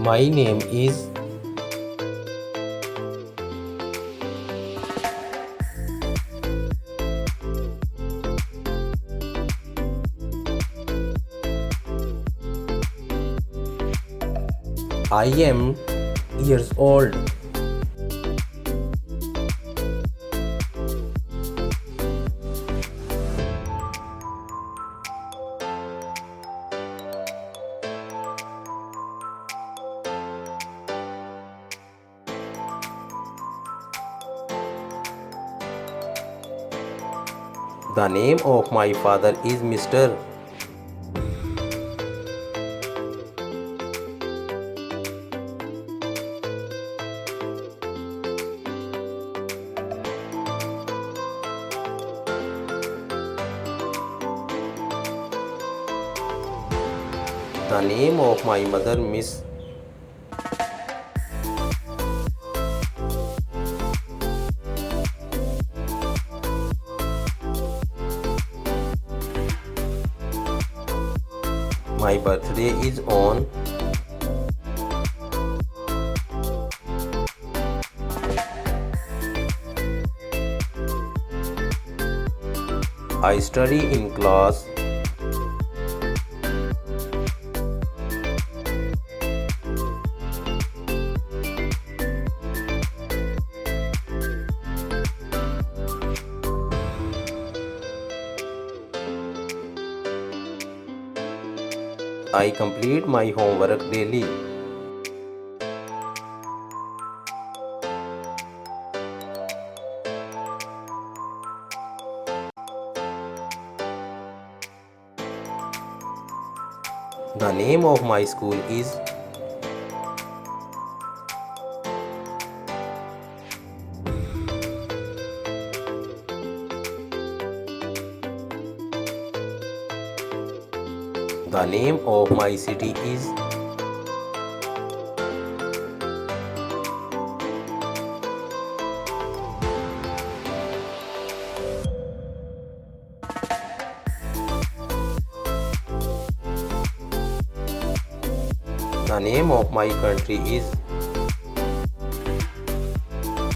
My name is. I am years old. The name of my father is Mr. The name of my mother Miss. My birthday is on. I study in class. I complete my homework daily. The name of my school is. The name of my city is. The name of my country is.